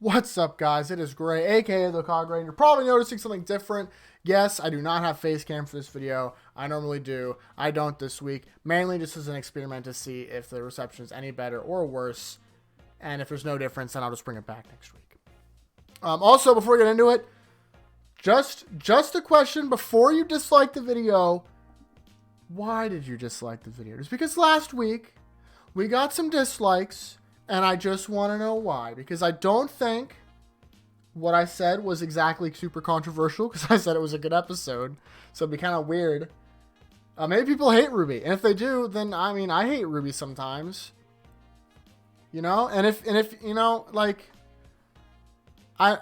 What's up, guys? It is Gray, aka the Cog Ray, and you're probably noticing something different. Yes, I do not have face cam for this video. I normally do. I don't this week, mainly just as an experiment to see if the reception is any better or worse. And if there's no difference, then I'll just bring it back next week. Also, before we get into it, just a question before you dislike the video. Why did you dislike the video? Just because last week we got some dislikes. And I just want to know why. Because I don't think what I said was exactly super controversial. Because I said it was a good episode. So it'd be kind of weird. Maybe people hate RWBY. And if they do, then, I mean, I hate RWBY sometimes. You know? And if you know, like...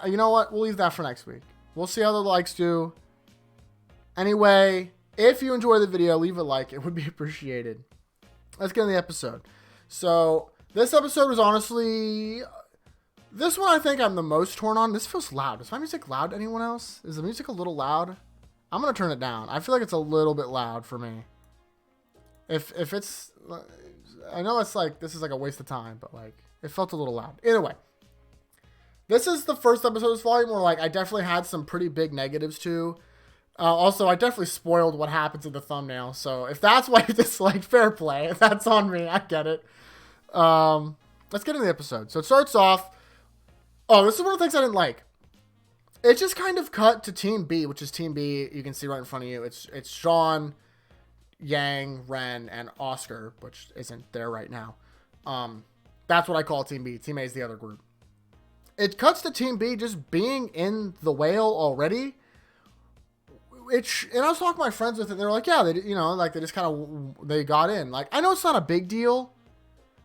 you know what? We'll leave that for next week. We'll see how the likes do. Anyway, if you enjoy the video, leave a like. It would be appreciated. Let's get in the episode. So... this episode was honestly... this one I think I'm the most torn on. This feels loud. Is my music loud to anyone else? Is the music a little loud? I'm going to turn it down. I feel like it's a little bit loud for me. If it's... I know it's like... this is like a waste of time, but like... it felt a little loud. Either way. This is the first episode of this volume where like I definitely had some pretty big negatives too. Also, I definitely spoiled what happens in the thumbnail. So if that's why you disliked, fair play. If that's on me, I get it. Let's get into the episode. So it starts off. Oh, this is one of the things I didn't like. It just kind of cut to Team B, which is Team B. You can see right in front of you. It's Sean, Yang, Ren, and Oscar, which isn't there right now. That's what I call Team B. Team A is the other group. It cuts to Team B just being in the whale already. And I was talking to my friends with it. And they were like, yeah, they just kind of they got in. Like, I know it's not a big deal.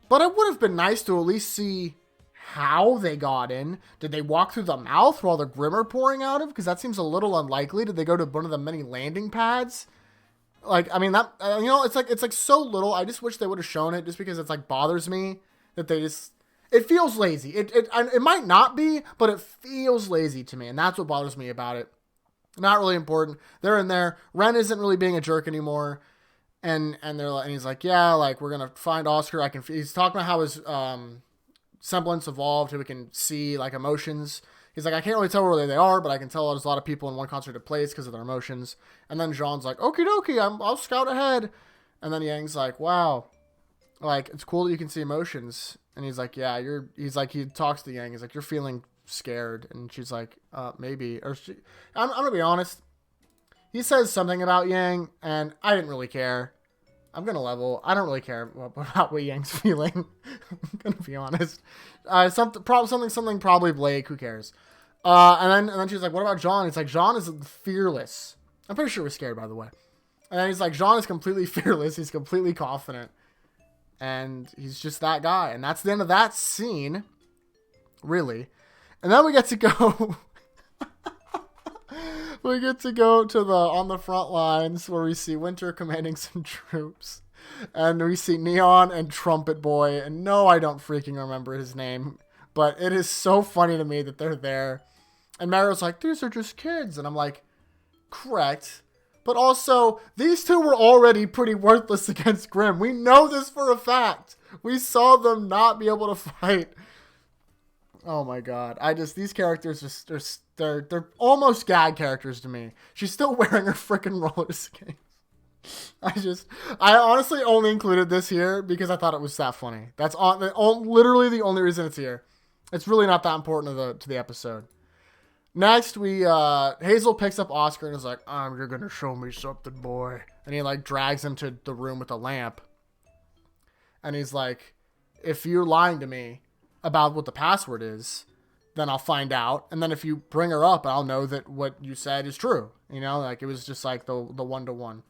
But it would have been nice to at least see how they got in. Did they walk through the mouth while the Grimm are pouring out of? Because that seems a little unlikely. Did they go to one of the many landing pads? Like, I mean, that it's like so little. I just wish they would have shown it, just because it's like bothers me that they just. It feels lazy. It might not be, but it feels lazy to me, and that's what bothers me about it. Not really important. They're in there. Ren isn't really being a jerk anymore. And he's like, yeah, like we're gonna find Oscar. He's talking about how his semblance evolved, so we can see like emotions. He's like, I can't really tell where they are, but I can tell there's a lot of people in one concentrated place because of their emotions. And then Jean's like, okie dokie, I'll scout ahead. And then Yang's like, wow, like it's cool that you can see emotions. And he's like, yeah, he talks to Yang. He's like, you're feeling scared, and she's like, maybe. I'm gonna be honest. He says something about Yang, and I didn't really care. I'm going to level. I don't really care about what Yang's feeling. I'm going to be honest. Something probably Blake. Who cares? And then she's like, what about Jean? He's like, Jean is fearless. I'm pretty sure we're scared, by the way. And then he's like, Jean is completely fearless. He's completely confident. And he's just that guy. And that's the end of that scene. Really. And then we get to go... we get to go to on the front lines where we see Winter commanding some troops. And we see Neon and Trumpet Boy. And no, I don't freaking remember his name. But it is so funny to me that they're there. And Mario's like, these are just kids. And I'm like, correct. But also, these two were already pretty worthless against Grimm. We know this for a fact. We saw them not be able to fight. Oh my god. These characters just, they're almost gag characters to me. She's still wearing her freaking roller skates. I honestly only included this here because I thought it was that funny. That's literally the only reason it's here. It's really not that important to the episode. Next, Hazel picks up Oscar and is like, you're gonna show me something, boy. And he like drags him to the room with the lamp. And he's like, if you're lying to me about what the password is, then I'll find out. And then if you bring her up, I'll know that what you said is true. You know, like it was just like the one-to-one.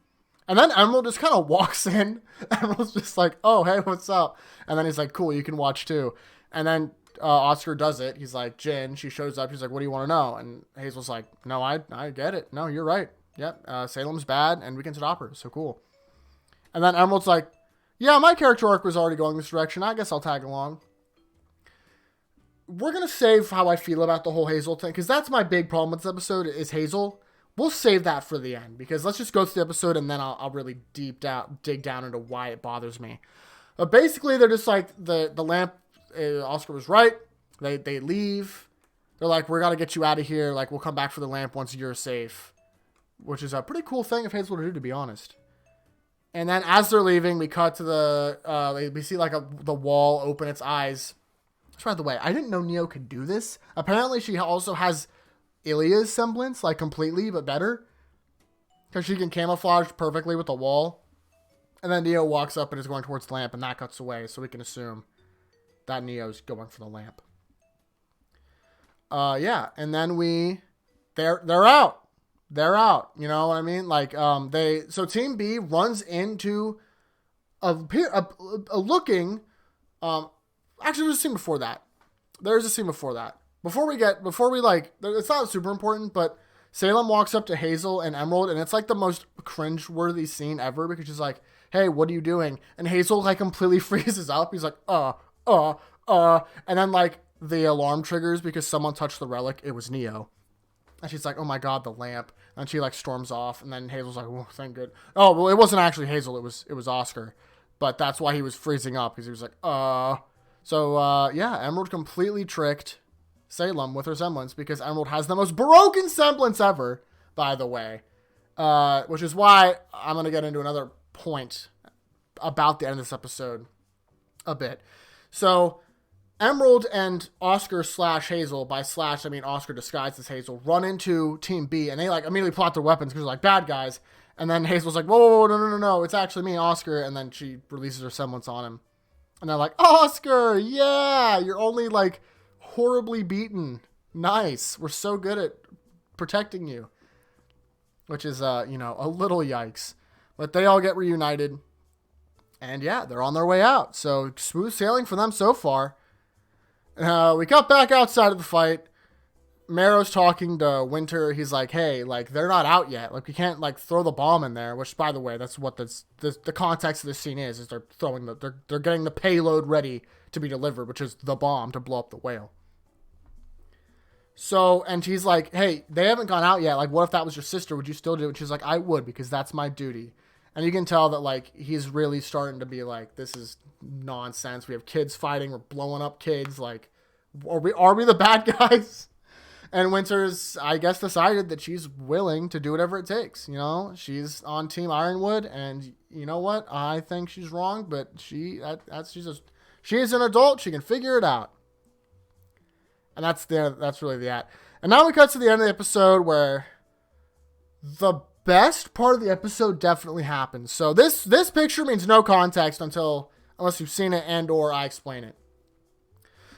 And then Emerald just kind of walks in. Emerald's just like, oh, hey, what's up? And then he's like, cool, you can watch too. And then Oscar does it. He's like, Jin, she shows up. She's like, what do you want to know? And Hazel's like, no, I get it. No, you're right. Yep, Salem's bad and we can stop her. So cool. And then Emerald's like, yeah, my character arc was already going this direction. I guess I'll tag along. We're going to save how I feel about the whole Hazel thing, because that's my big problem with this episode is Hazel. We'll save that for the end, because let's just go through the episode, and then I'll really dig down into why it bothers me. But basically, they're just like, the lamp, Oscar was right. They leave. they're like, we're gotta get you out of here. Like, we'll come back for the lamp once you're safe. Which is a pretty cool thing of Hazel to do, to be honest. And then as they're leaving, we cut to the, we see like the wall open its eyes. By the way, I didn't know Neo could do this. Apparently she also has Ilya's semblance, like completely, but better. Because she can camouflage perfectly with the wall. And then Neo walks up and is going towards the lamp, and that cuts away, so we can assume that Neo's going for the lamp. Yeah, and then they're out. They're out. You know what I mean? Like, so Team B runs into a looking, actually there's a scene before that. There's a scene before that. Before we it's not super important, but Salem walks up to Hazel and Emerald, and it's like the most cringe-worthy scene ever, because she's like, hey, what are you doing? And Hazel like completely freezes up. He's like, and then like the alarm triggers because someone touched the relic. It was Neo. And she's like, oh my god, the lamp. And she like storms off, and then Hazel's like, oh, thank good. Oh, well, it wasn't actually Hazel, it was Oscar. But that's why he was freezing up, because he was like, So, yeah, Emerald completely tricked Salem with her semblance, because Emerald has the most broken semblance ever, by the way. Which is why I'm going to get into another point about the end of this episode a bit. So, Emerald and Oscar / Hazel, by / I mean Oscar disguised as Hazel, run into Team B, and they like immediately plot their weapons because they're like bad guys. And then Hazel's like, whoa, no, it's actually me, Oscar. And then she releases her semblance on him. And they're like, Oscar, yeah, you're only like horribly beaten. Nice. We're so good at protecting you. Which is, a little yikes. But they all get reunited. And yeah, they're on their way out. So smooth sailing for them so far. We got back outside of the fight. Marrow's talking to Winter. He's like, hey, like, they're not out yet. Like, we can't, like, throw the bomb in there. Which, by the way, that's what the context of this scene is they're throwing they're getting the payload ready to be delivered, which is the bomb to blow up the whale. So, and he's like, hey, they haven't gone out yet. Like, what if that was your sister? Would you still do it? And she's like, I would, because that's my duty. And you can tell that, like, he's really starting to be like, this is nonsense. We have kids fighting. We're blowing up kids. Like, are we the bad guys? And Winter's, I guess, decided that she's willing to do whatever it takes. You know, she's on Team Ironwood, and you know what? I think she's wrong, but she is an adult. She can figure it out. And that's really the. And now we cut to the end of the episode where the best part of the episode definitely happens. So this picture means no context unless you've seen it and or I explain it.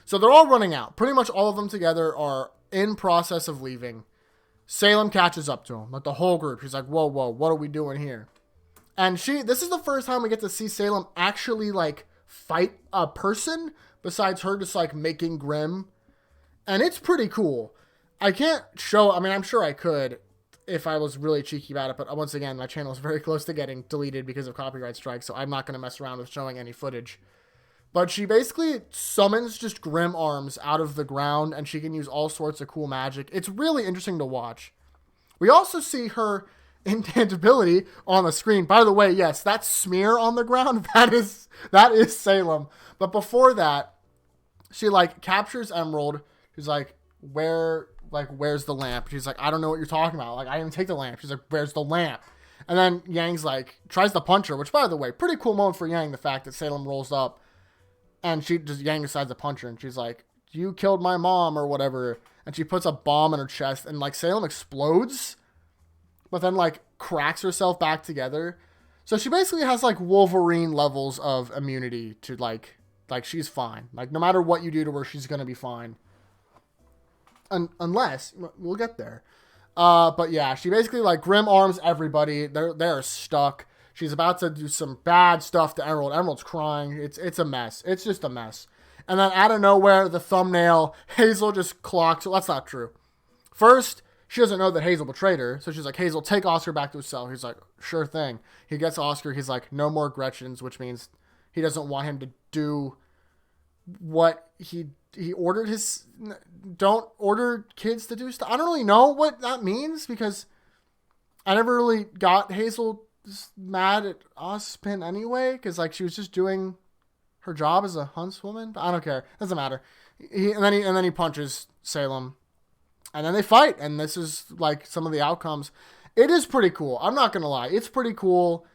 So they're all running out. Pretty much all of them together are in process of leaving. Salem catches up to him, like the whole group. She's like, whoa, what are we doing here? And this is the first time we get to see Salem actually like fight a person besides her just like making Grimm. And it's pretty cool. I can't show, I mean, I'm sure I could if I was really cheeky about it, but once again, my channel is very close to getting deleted because of copyright strikes, so I'm not going to mess around with showing any footage. But she basically summons just Grimm arms out of the ground, and she can use all sorts of cool magic. It's really interesting to watch. We also see her intangibility on the screen. By the way, yes, that smear on the ground, that is Salem. But before that, she like captures Emerald. She's like, where's the lamp? She's like, I don't know what you're talking about. Like, I didn't take the lamp. She's like, where's the lamp? And then Yang's like, tries to punch her, which, by the way, pretty cool moment for Yang, the fact that Salem rolls up. And Yang decides to punch her, and she's like, you killed my mom, or whatever. And she puts a bomb in her chest, and, like, Salem explodes, but then, like, cracks herself back together. So she basically has, like, Wolverine levels of immunity to, like, she's fine. Like, no matter what you do to her, she's gonna be fine. Unless, we'll get there. But yeah, she basically, like, Grimm arms everybody. They're stuck. She's about to do some bad stuff to Emerald. Emerald's crying. It's a mess. It's just a mess. And then out of nowhere, the thumbnail, Hazel just clocks. Well, that's not true. First, she doesn't know that Hazel betrayed her. So she's like, Hazel, take Oscar back to his cell. He's like, sure thing. He gets Oscar. He's like, no more Gretchens, which means he doesn't want him to do what he ordered his... Don't order kids to do stuff. I don't really know what that means because I never really got Hazel mad at Ozpin anyway, because like she was just doing her job as a huntswoman. But I don't care. Doesn't matter. And then he punches Salem And then they fight, and this is like some of the outcomes. It is pretty cool. I'm not gonna lie, it's pretty cool.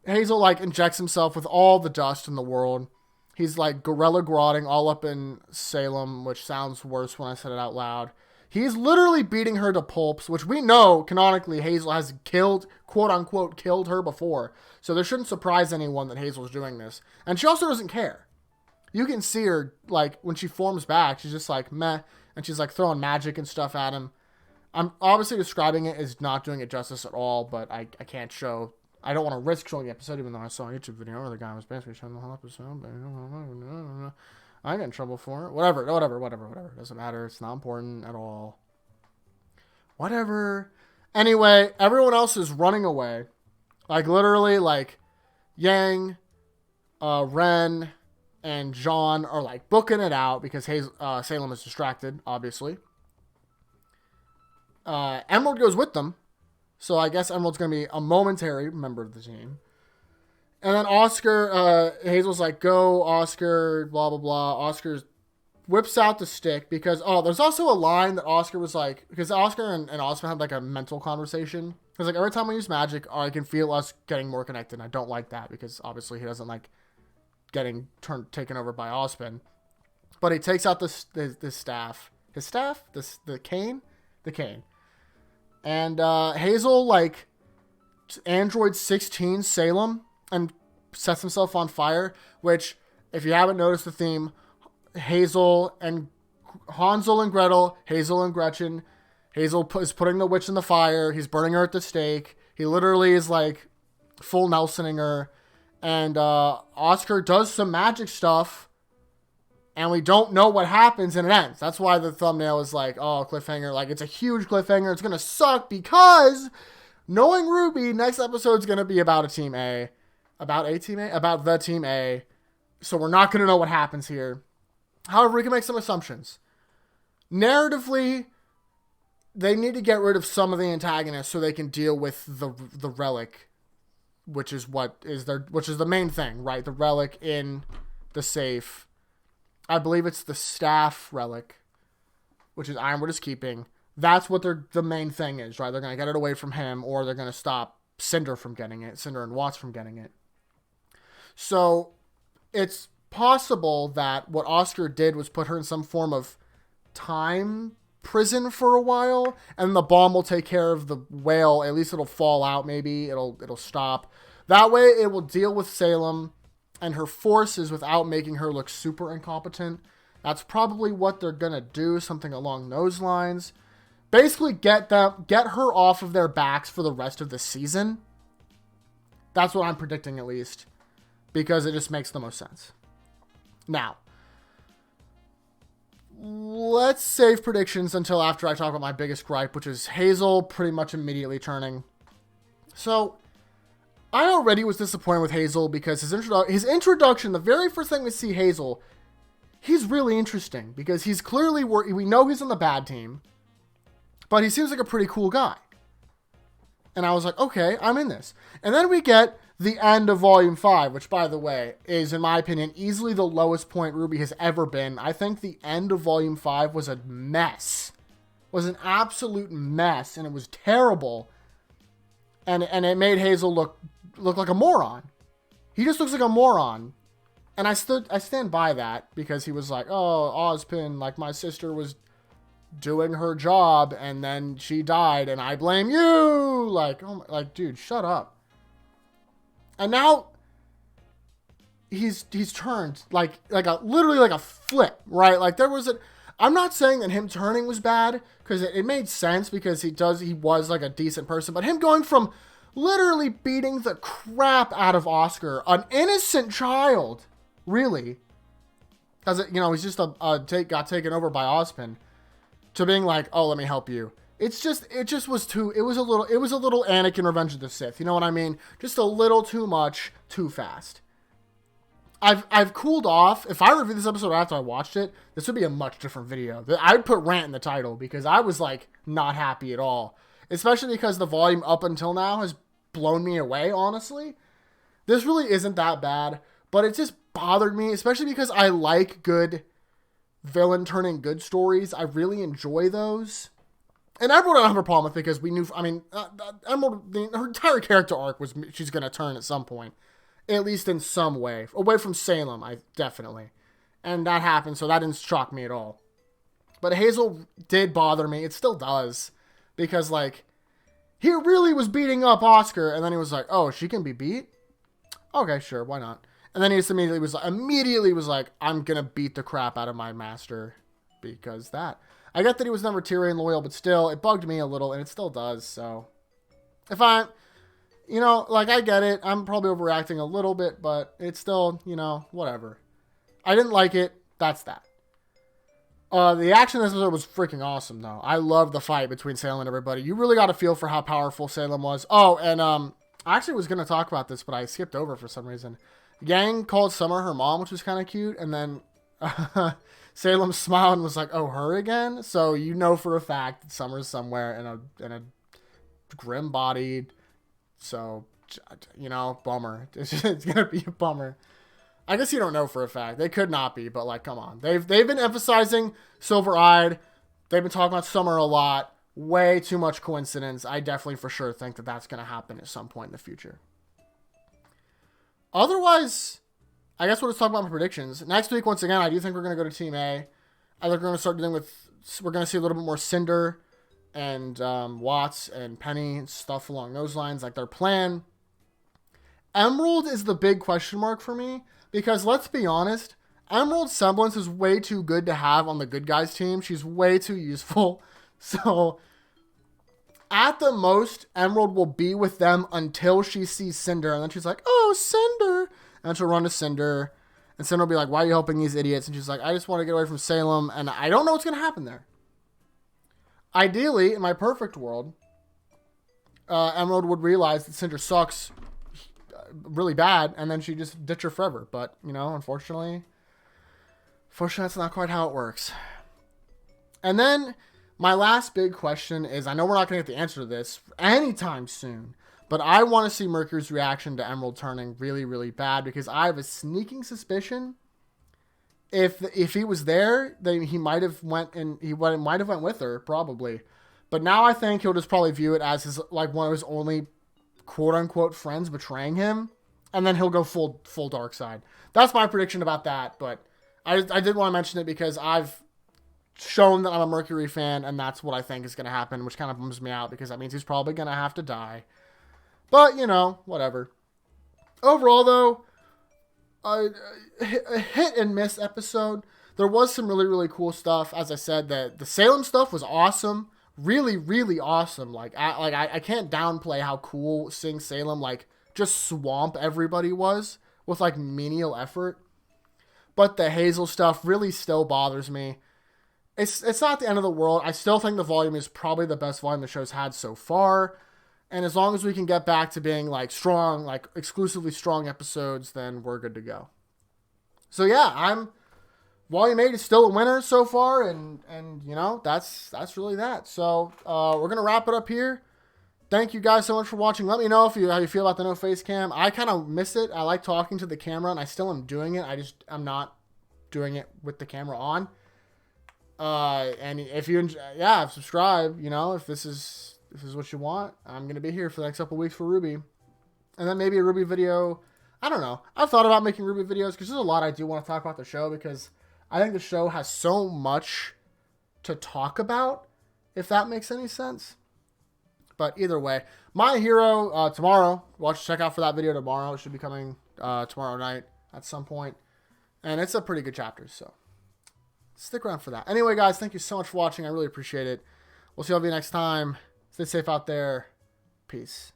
Hazel like injects himself with all the dust in the world. He's like gorilla grodding all up in Salem, which sounds worse when I said it out loud. He's literally beating her to pulps, which we know canonically Hazel has killed, quote unquote, killed her before. So this shouldn't surprise anyone that Hazel's doing this. And she also doesn't care. You can see her, like, when she forms back, she's just like, meh. And she's like throwing magic and stuff at him. I'm obviously describing it as not doing it justice at all, but I can't show. I don't want to risk showing the episode, even though I saw a YouTube video where the guy was basically showing the whole episode. But I get in trouble for it. Whatever. Doesn't matter. It's not important at all. Whatever. Anyway, everyone else is running away. Like, literally, like, Yang, Ren, and John are, like, booking it out because Salem is distracted, obviously. Emerald goes with them. So I guess Emerald's going to be a momentary member of the team. And then Oscar, Hazel's like, go, Oscar, blah, blah, blah. Oscar whips out the stick because, there's also a line that Oscar was like, because Oscar and Oscar had like a mental conversation. Because like every time we use magic, I can feel us getting more connected. And I don't like that because obviously he doesn't like getting taken over by Ospen. But he takes out this staff. His staff? The cane? The cane. And Hazel, like, Android 16 Salem and sets himself on fire, which, if you haven't noticed the theme, Hansel and Gretel, Hazel and Gretchen, Hazel is putting the witch in the fire, he's burning her at the stake, he literally is, like, full Nelsoning her, and Oscar does some magic stuff, and we don't know what happens, and it ends. That's why the thumbnail is like, oh, cliffhanger. Like, it's a huge cliffhanger. It's going to suck because knowing RWBY, next episode is going to be about a Team A. About a Team A? About the Team A. So we're not going to know what happens here. However, we can make some assumptions. Narratively, they need to get rid of some of the antagonists so they can deal with the relic, which is the main thing, right? The relic in the safe. I believe it's the staff relic, which is Ironwood is keeping. That's what the main thing is, right? They're going to get it away from him, or they're going to stop Cinder from getting it, Cinder and Watts from getting it. So it's possible that what Oscar did was put her in some form of time prison for a while, and the bomb will take care of the whale. At least it'll fall out, maybe. It'll stop. That way it will deal with Salem and her forces without making her look super incompetent. That's probably what they're going to do, something along those lines. Basically get her off of their backs for the rest of the season. That's what I'm predicting, at least, because it just makes the most sense. Now, let's save predictions until after I talk about my biggest gripe, which is Hazel pretty much immediately turning. So I already was disappointed with Hazel because his introduction, the very first thing we see Hazel, he's really interesting because he's clearly, we know he's on the bad team, but he seems like a pretty cool guy. And I was like, okay, I'm in this. And then we get the end of Volume 5, which, by the way, is, in my opinion, easily the lowest point RWBY has ever been. I think the end of Volume 5 was a mess. Was an absolute mess, and it was terrible. And it made Hazel look like a moron. He just looks like a moron. And I stand by that because he was like, oh, Ozpin, like my sister was doing her job and then she died and I blame you. Like, oh, like, dude, shut up. And now he's turned literally like a flip, right? Like I'm not saying that him turning was bad because it made sense because he was like a decent person, but him going from literally beating the crap out of Oscar, an innocent child, really, because he's just got taken over by Ozpin, to being like, oh, let me help you. It was a little Anakin Revenge of the Sith. You know what I mean? Just a little too much, too fast. I've cooled off. If I reviewed this episode after I watched it, this would be a much different video. I'd put rant in the title because I was like not happy at all. Especially because the volume up until now has blown me away, honestly. This really isn't that bad, but it just bothered me, especially because I like good villain turning good stories. I really enjoy those. And Emerald I don't have a problem with because we knew, I mean, Emerald, her entire character arc was she's going to turn at some point. At least in some way. Away from Salem, definitely. And that happened, so that didn't shock me at all. But Hazel did bother me. It still does. Because, like, he really was beating up Oscar, and then he was like, oh, she can be beat? Okay, sure, why not? And then he just immediately was like, I'm going to beat the crap out of my master. Because that. I get that he was never Tyrion loyal, but still, it bugged me a little, and it still does, so. If I, you know, like, I get it. I'm probably overreacting a little bit, but it's still, you know, whatever. I didn't like it. That's that. The action in this episode was freaking awesome, though. I love the fight between Salem and everybody. You really got a feel for how powerful Salem was. Oh, and I actually was going to talk about this, but I skipped over for some reason. Yang called Summer her mom, which was kind of cute, and then Salem smiled and was like, oh, her again? So you know for a fact that Summer's somewhere in a grim-bodied, so, you know, bummer. It's going to be a bummer. I guess you don't know for a fact. They could not be, but, like, come on. They've been emphasizing Silver-Eyed. They've been talking about Summer a lot. Way too much coincidence. I definitely for sure think that that's going to happen at some point in the future. Otherwise, I guess we'll just talk about my predictions. Next week, once again, I do think we're going to go to Team A. I think we're going to start dealing with... We're going to see a little bit more Cinder and Watts and Penny and stuff along those lines, like their plan. Emerald is the big question mark for me. Because let's be honest, Emerald's semblance is way too good to have on the good guys team. She's way too useful. So, at the most, Emerald will be with them until she sees Cinder. And then she's like, oh, Cinder. And then she'll run to Cinder. And Cinder will be like, why are you helping these idiots? And she's like, I just want to get away from Salem. And I don't know what's going to happen there. Ideally, in my perfect world, Emerald would realize that Cinder sucks really bad, and then she just ditch her forever. But, you know, unfortunately, that's not quite how it works. And then my last big question is, I know we're not going to get the answer to this anytime soon, but I want to see Mercury's reaction to Emerald turning really, really bad, because I have a sneaking suspicion if he was there, then he might have went with her, probably. But now I think he'll just probably view it as his, like, one of his only quote-unquote friends betraying him, and then he'll go full dark side. That's my prediction about that, but I did want to mention it because I've shown that I'm a Mercury fan, and that's what I think is going to happen, which kind of bums me out because that means he's probably going to have to die. But, you know, whatever. Overall, though, a hit and miss episode. There was some really, really cool stuff. As I said, the Salem stuff was awesome. Really, really awesome. Like I can't downplay how cool seeing Salem, like, just swamp everybody was with, like, menial effort. But the Hazel stuff really still bothers me. It's not the end of the world. I still think the volume is probably the best volume the show's had so far. And as long as we can get back to being, like, strong, like, exclusively strong episodes, then we're good to go. So, yeah, Volume 8 is still a winner so far, and you know, that's really that. So, we're going to wrap it up here. Thank you guys so much for watching. Let me know how you feel about the no face cam. I kind of miss it. I like talking to the camera, and I still am doing it. I'm not doing it with the camera on. And if you subscribe, you know, if this is what you want, I'm going to be here for the next couple weeks for RWBY. And then maybe a RWBY video. I don't know. I've thought about making RWBY videos because there's a lot I do want to talk about the show, because I think the show has so much to talk about, if that makes any sense. But either way, My Hero tomorrow. Check out for that video tomorrow. It should be coming tomorrow night at some point. And it's a pretty good chapter, so stick around for that. Anyway, guys, thank you so much for watching. I really appreciate it. We'll see all of you next time. Stay safe out there. Peace.